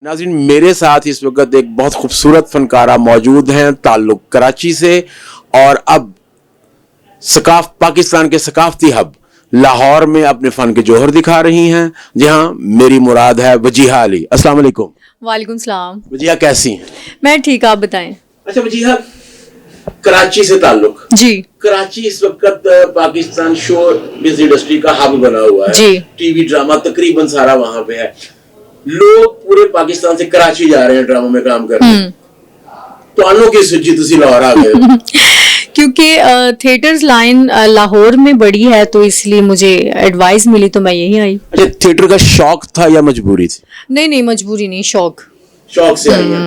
नाज़रीन, मेरे साथ इस वक्त एक बहुत खूबसूरत फनकारा मौजूद हैं ताल्लुक कराची से और अब पाकिस्तान के सकाफती हब लाहौर में अपने फ़न के जौहर दिखा रही हैं। जी हाँ, मेरी मुराद है वजीहा अली। अस्सलाम वालेकुम। वालेकुम सलाम। वजीहा कैसी हैं? मैं ठीक, आप बताएं। अच्छा वजीहा, कराची से ताल्लुक जी। कराची इस वक्त पाकिस्तान शो बिजनेस इंडस्ट्री का हब बना हुआ है जी। टीवी ड्रामा तकरीबन सारा वहां पे है। लोग पूरे पाकिस्तान से कराची जा रहे हैं ड्रामों में काम करने। तो आनो की सुची तुसी लाहौर आ गए क्योंकि थिएटर्स लाइन लाहौर में बड़ी है, तो इसलिए मुझे एडवाइस मिली तो मैं यही आई। अच्छा, थिएटर का शौक था या मजबूरी थी? नहीं, मजबूरी नहीं, शौक से आई है।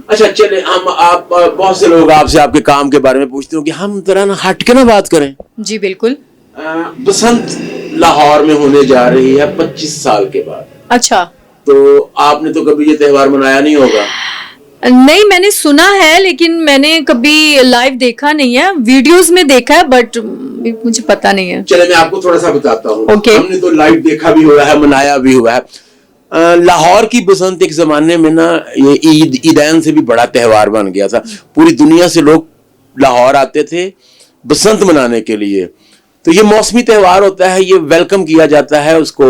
अच्छा चले, आप बहुत से लोग आपसे आपके काम के बारे में पूछते हो कि हम जरा ना हट के ना बात करें। जी बिल्कुल। बसंत लाहौर में होने जा रही है 25 साल के बाद। अच्छा, तो आपने तो कभी ये त्योहार मनाया नहीं होगा? नहीं, मैंने सुना है लेकिन मैंने कभी लाइव देखा नहीं है, वीडियोस में देखा है, बट मुझे पता नहीं है। चले मैं आपको थोड़ा सा बताता हूँ। Okay. हमने तो लाइव देखा भी हुआ है, मनाया भी हुआ है। लाहौर की बसंत एक जमाने में ना ये ईदैन से भी बड़ा त्योहार बन गया था। पूरी दुनिया से लोग लाहौर आते थे बसंत मनाने के लिए। तो ये मौसमी त्योहार होता है, ये वेलकम किया जाता है उसको,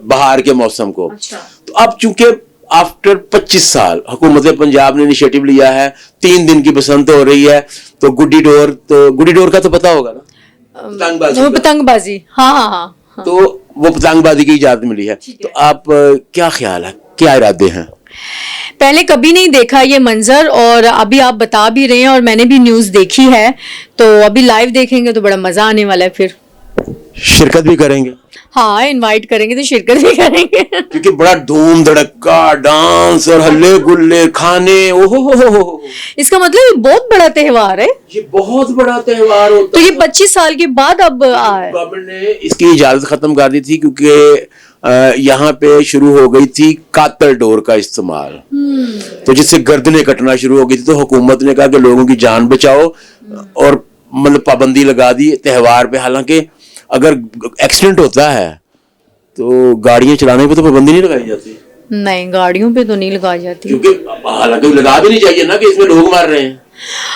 बहार के मौसम को। अच्छा। तो अब चूंकि आफ्टर 25 साल हुकूमत पंजाब ने इनिशिएटिव लिया है, 3 दिन की बसंत हो रही है, तो गुड्डी डोर का तो पता होगा ना, पतंगबाजी। हाँ। तो वो पतंगबाजी की इजाजत मिली है। तो आप क्या ख्याल है, क्या इरादे हैं? पहले कभी नहीं देखा ये मंजर, और अभी आप बता भी रहे हैं और मैंने भी न्यूज़ देखी है, तो अभी लाइव देखेंगे तो बड़ा मजा आने वाला है। फिर शिरकत भी करेंगे? हाँ, इनवाइट करेंगे तो शिरकत भी करेंगे क्योंकि बड़ा धूम धड़का डांस और हल्ले गुल्ले खाने। ओहो, इसका मतलब ये बहुत बड़ा त्योहार है। ये बहुत बड़ा त्योहार होता तो है। ये 25 साल के बाद अब आया। गवर्नमेंट ने इसकी इजाजत खत्म कर दी थी क्योंकि यहाँ पे शुरू हो गई थी कातल डोर का इस्तेमाल, तो जिससे गर्दनें कटना शुरू हो गई थी। तो हुकूमत ने कहा कि लोगों की जान बचाओ और मतलब पाबंदी लगा दी त्योहार पे। हालांकि अगर एक्सीडेंट होता है तो गाड़ियां चलाने पे तो पाबंदी नहीं लगाई जाती। नहीं, गाड़ियों पे तो नहीं लगाई जाती, क्योंकि हालांकि लगा भी नहीं चाहिए ना कि इसमें लोग मार रहे हैं।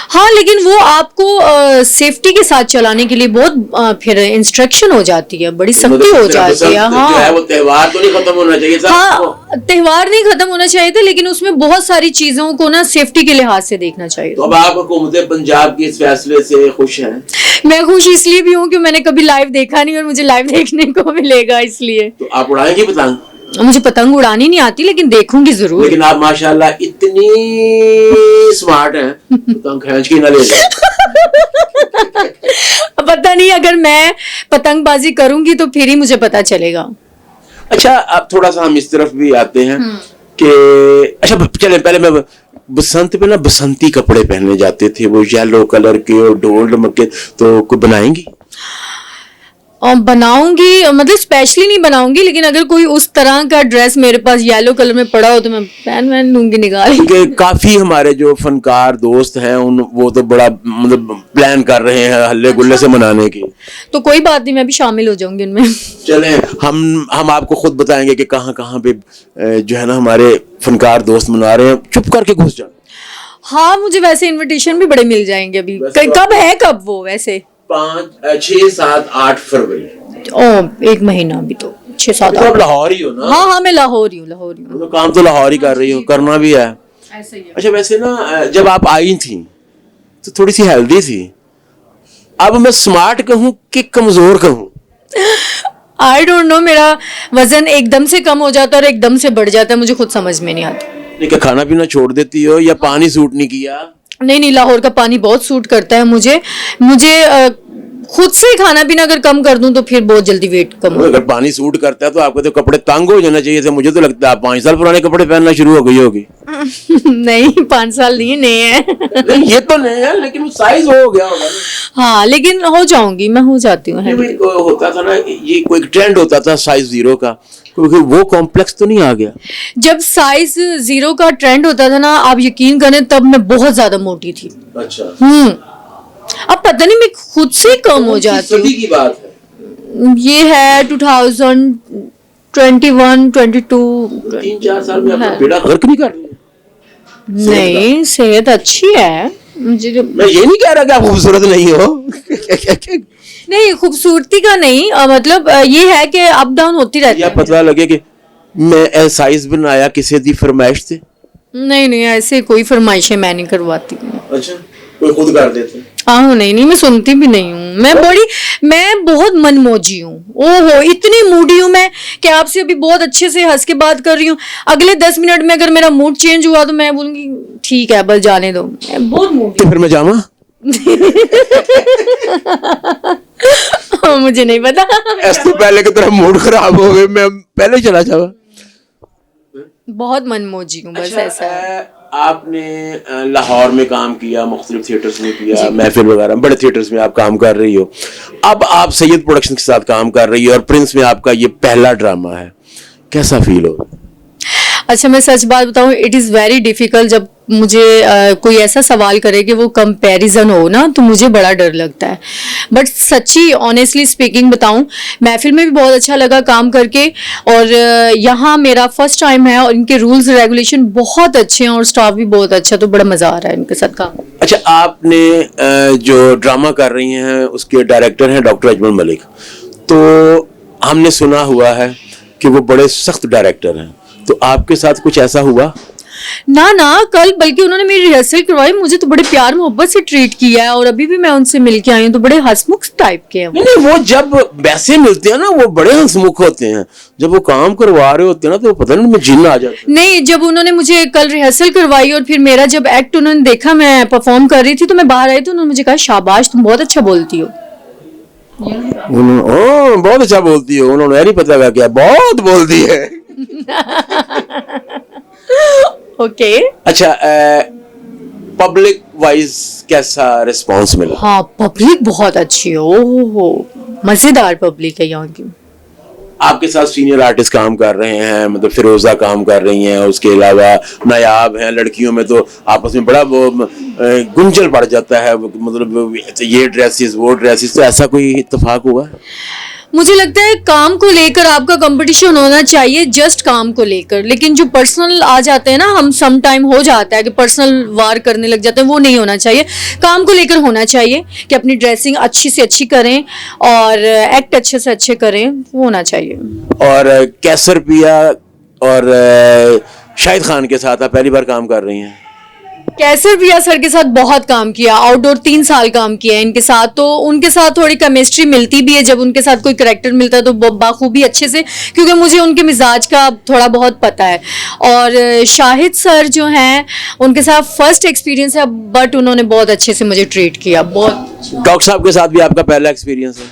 हाँ, लेकिन वो आपको सेफ्टी के साथ चलाने के लिए बहुत फिर इंस्ट्रक्शन हो जाती है, बड़ी सख्ती हो जाती है। हाँ, वो त्योहार तो नहीं खत्म होना चाहिए था। हाँ, त्योहार नहीं खत्म होना चाहिए था, लेकिन उसमें बहुत सारी चीजों को ना सेफ्टी के लिहाज से देखना चाहिए। तो अब आप हुकूमत पंजाब के इस फैसले से खुश हैं? मैं खुश इसलिए भी हूँ कि मैंने कभी लाइव देखा नहीं और मुझे लाइव देखने को मिलेगा, इसलिए। तो आप उड़ाएंगी पतंग? मुझे पतंग उड़ानी नहीं आती, लेकिन देखूंगी जरूर। लेकिन आप माशाल्लाह इतनी स्मार्ट हैं, पतंग खींच के ना ले जाए। पता नहीं, अगर मैं पतंगबाजी करूंगी तो फिर ही मुझे पता चलेगा। अच्छा, अब थोड़ा सा हम इस तरफ भी आते हैं कि अच्छा चले, पहले मैं बसंत पे ना बसंती कपड़े पहनने जाते थे, वो येलो कलर के और डोल मक्के, तो कोई बनाएंगी? बनाऊंगी, मतलब स्पेशली नहीं बनाऊंगी, लेकिन अगर कोई उस तरह का ड्रेस मेरे पास येलो कलर में पड़ा हो तो मैं पहन लूंगी, निकाल। क्योंकि काफी हमारे जो फनकार दोस्त हैं वो तो बड़ा मतलब प्लान कर रहे हैं हल्ले गुल्ले से मनाने की। तो कोई बात नहीं, मैं भी शामिल हो जाऊंगी इनमें। चलें, हम आपको खुद बताएंगे कि कहाँ कहाँ पे जो है ना हमारे फनकार दोस्त मना रहे हैं। चुप करके घुस जाओ। हाँ, मुझे वैसे इनविटेशन भी बड़े मिल जाएंगे अभी। कब वो वैसे 5, 6, 7, 8 फरवरी। एक महीना अभी तो 6-7। तो आप लाहौर ही हो ना? हाँ, मैं लाहौर ही हूँ। तो काम तो लाहौर ही कर रही हो, करना भी है। ऐसा ही है। अच्छा, वैसे ना जब आप आई थी तो थोड़ी सी हेल्दी थी, अब मैं स्मार्ट कहूँ कि कमजोर कहूँ? आई डोंट नो, मेरा वजन एकदम से कम हो जाता है और एकदम से बढ़ जाता है, मुझे खुद समझ में नहीं आता। नहीं, क्या खाना पीना छोड़ देती हो या पानी सूट नहीं किया? नहीं, लाहौर का पानी बहुत सूट करता है मुझे खुद से खाना पीना अगर कम कर दूं तो फिर बहुत जल्दी वेट कम हो। अगर पानी सूट करता है तो आपके तो कपड़े तंग हो जाना चाहिए थे। मुझे तो लगता है आप 5 साल पुराने कपड़े पहनना शुरू हो गई होगी। नहीं, 5 साल नहीं, नए हैं। नहीं, ये तो नहीं है, लेकिन साइज हो गया होगा। हाँ, लेकिन हो जाऊंगी, मैं हो जाती हूँ। होता था ना, ये कोई ट्रेंड होता था साइज 0 का, क्योंकि वो कॉम्प्लेक्स तो नहीं आ गया। जब साइज 0 का ट्रेंड होता था ना, आप यकीन करें, तब मैं बहुत ज्यादा मोटी थी। अच्छा। अब पता नहीं, मैं खुद से कम हो जाती हूँ। की बात है ये है 2000 21, 22। 3-4 साल में अपना बेड़ा गर्क नहीं कर रही है। नहीं, सेहत अच्छी है मुझे। मैं ये नहीं कह रहा कि आप खूबसूरत नहीं हो। नहीं, खूबसूरती का नहीं, मतलब ये है कि अप डाउन होती रहती या है। पता लगे कि मैं साइज बनाया किसी दी फरमाइश से। नहीं, ऐसे कोई फरमाइशें मैं नहीं करवाती हूँ। अच्छा, कोई खुद कर देते। हाँ, नहीं, मैं सुनती भी नहीं हूँ। मैं बहुत मनमोजी हूँ। ओहो, इतनी मूडी हूँ मैं कि आपसे अभी बहुत अच्छे से हंस के बात कर रही हूँ, अगले 10 मिनट में अगर मेरा मूड चेंज हुआ तो मैं बोलूंगी ठीक है बस जाने दो। मैं बहुत मूडी तो फिर मैं जावा। मुझे नहीं पता। ऐसे पहले की तरह मूड खराब हो गए, मैं पहले चला जावा। बहुत मनमोजी हूँ, बस ऐसा है। आपने लाहौर में काम किया, मुख्तलिफ थिएटर्स में किया, महफिल वगैरह बड़े थिएटर्स में आप काम कर रही हो। अब आप सैयद प्रोडक्शन के साथ काम कर रही हो और प्रिंस में आपका ये पहला ड्रामा है, कैसा फील हो? अच्छा, मैं सच बात बताऊं, इट इज़ वेरी डिफिकल्ट। जब मुझे कोई ऐसा सवाल करे कि वो कंपैरिजन हो ना, तो मुझे बड़ा डर लगता है। बट सच्ची ऑनेस्टली स्पीकिंग बताऊं, महफिल में भी बहुत अच्छा लगा काम करके, और यहाँ मेरा फर्स्ट टाइम है और इनके रूल्स रेगुलेशन बहुत अच्छे हैं और स्टाफ भी बहुत अच्छा, तो बड़ा मज़ा आ रहा है इनके साथ काम। अच्छा, आपने जो ड्रामा कर रही हैं उसके डायरेक्टर हैं डॉक्टर अजमल मलिक, तो हमने सुना हुआ है कि वो बड़े सख्त डायरेक्टर हैं, तो आपके साथ कुछ ऐसा हुआ? ना, कल बल्कि उन्होंने मेरी रिहर्सल करवाई, मुझे तो बड़े प्यार मोहब्बत से ट्रीट किया है और अभी भी मैं उनसे मिल के आई हूँ, तो बड़े हंसमुख टाइप के हैं वो। नहीं, वो जब वैसे मिलते हैं ना वो बड़े हंसमुख होते हैं, जब वो काम करवा रहे होते हैं ना तो पता नहीं मैं जिन्न आ जाता है। नहीं, जब उन्होंने मुझे कल रिहर्सल करवाई और फिर मेरा जब एक्ट उन्होंने देखा, मैं परफॉर्म कर रही थी, तो मैं बाहर आई तो उन्होंने मुझे कहा शाबाश, तुम बहुत अच्छा बोलती हो। बहुत अच्छा बोलती हो। उन्होंने नहीं पता क्या बहुत बोलती है। ओके। अच्छा, पब्लिक वाइज कैसा रिस्पांस मिला? हाँ, पब्लिक बहुत अच्छी है। ओहो, मजेदार पब्लिक है यहाँ की। आपके साथ सीनियर आर्टिस्ट काम कर रहे हैं, मतलब फिरोजा काम कर रही हैं, उसके अलावा नायाब हैं। लड़कियों में तो आपस में बड़ा वो गुंजल पड़ जाता है, मतलब ये ड्रेसेस वो ड्रेसेस, तो ऐसा कोई इत्तेफाक हुआ? मुझे लगता है काम को लेकर आपका कंपटीशन होना चाहिए, जस्ट काम को लेकर, लेकिन जो पर्सनल आ जाते हैं ना, हम सम टाइम हो जाता है कि पर्सनल वार करने लग जाते हैं, वो नहीं होना चाहिए। काम को लेकर होना चाहिए कि अपनी ड्रेसिंग अच्छी से अच्छी करें और एक्ट अच्छे से अच्छे करें, वो होना चाहिए। और कैसर पिया और शाहिद खान के साथ आप पहली बार काम कर रही हैं? कैसर प्रिया सर के साथ बहुत काम किया, आउटडोर 3 साल काम किया है इनके साथ, तो उनके साथ थोड़ी केमिस्ट्री मिलती भी है जब उनके साथ कोई करैक्टर मिलता है, तो बाखूबी अच्छे से, क्योंकि मुझे उनके मिजाज का थोड़ा बहुत पता है। और शाहिद सर जो हैं, उनके साथ फर्स्ट एक्सपीरियंस है, बट उन्होंने बहुत अच्छे से मुझे ट्रीट किया। बहुत। डॉक्टर साहब के साथ भी आपका पहला एक्सपीरियंस है?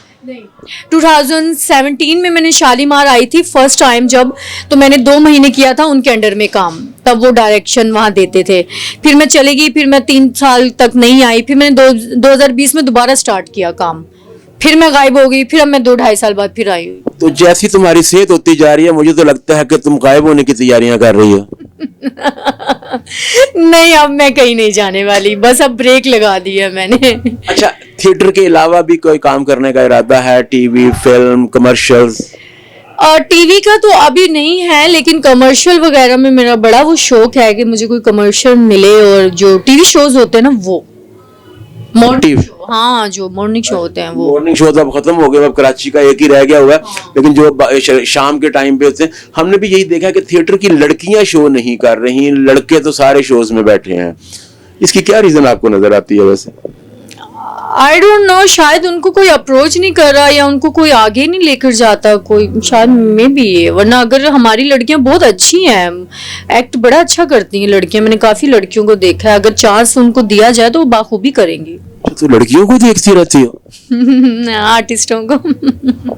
2017 में मैंने शालीमार आई थी फर्स्ट टाइम जब, तो मैंने 2 महीने किया था उनके अंडर में काम, तब वो डायरेक्शन वहाँ देते थे। फिर मैं चली गई, फिर मैं 3 साल तक नहीं आई, फिर मैंने 2020 में दोबारा स्टार्ट किया काम, फिर मैं गायब हो गई, फिर अब मैं 2-2.5 साल बाद फिर आई हुई। तो जैसी तुम्हारी सेहत होती जा रही है, मुझे तो लगता है कि तुम गायब होने की तैयारियां कर रही हो। नहीं, अब मैं कहीं नहीं जाने वाली, बस अब ब्रेक लगा दी है मैंने। अच्छा, थिएटर के अलावा भी कोई काम करने का इरादा है? TV, film, commercials? टीवी का तो अभी नहीं है, लेकिन कमर्शियल वगैरह में मेरा बड़ा वो शौक है कि मुझे कोई कमर्शियल मिले, और जो टीवी शोज होते हैं ना वो मॉर्निंग शो, हाँ जो मॉर्निंग शो होते हैं वो। मॉर्निंग शो तो अब खत्म हो गया, अब कराची का एक ही रह गया हुआ है, लेकिन जो शाम के टाइम पे होते हैं, हमने भी यही देखा कि थिएटर की लड़कियां शो नहीं कर रही, लड़के तो सारे शोज में बैठे हैं। इसकी क्या रीजन आपको नजर आती है वैसे? आई डोंट नो, शायद उनको कोई अप्रोच नहीं कर रहा या उनको कोई आगे नहीं लेकर जाता कोई, शायद में भी है। वरना अगर हमारी लड़कियां बहुत अच्छी हैं, एक्ट बड़ा अच्छा करती हैं लड़कियां, मैंने काफी लड़कियों को देखा है, अगर चांस उनको दिया जाए तो वो बाखूबी करेंगी। तो लड़कियों को देखती रहती हो? आर्टिस्टों को।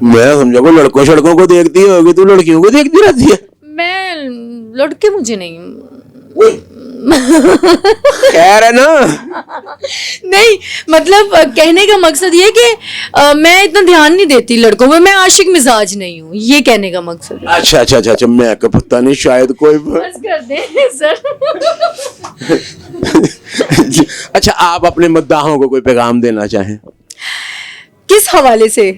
मैं समझा को लड़कों शड़कों को देखती होगी, तू लड़कियों को देखती रहती है। मैं लड़के मुझे नहीं खैर है ना। नहीं, मतलब कहने का मकसद ये कि मैं इतना ध्यान नहीं देती लड़कों में, मैं आशिक मिजाज नहीं हूँ, ये कहने का मकसद है। अच्छा, मैं का पता नहीं, शायद कोई बस कर दें सर। अच्छा, आप अपने मद्दाहों को कोई पैगाम देना चाहें? किस हवाले से?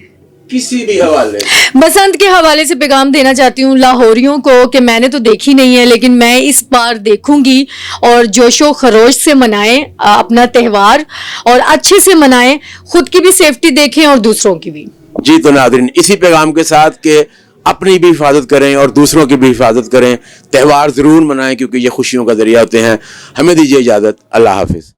किसी भी हवाले से। बसंत के हवाले से पैगाम देना चाहती हूँ लाहौरियों को कि मैंने तो देखी नहीं है, लेकिन मैं इस बार देखूंगी और जोशो खरोश से मनाएं अपना त्यौहार और अच्छे से मनाएं, खुद की भी सेफ्टी देखें और दूसरों की भी। जी तो नाज़रीन, इसी पैगाम के साथ के अपनी भी हिफाजत करें और दूसरों की भी हिफाजत करें, त्यौहार ज़रूर मनाएं क्योंकि ये खुशियों का जरिया होते हैं। हमें दीजिए इजाज़त, अल्लाह हाफिज़।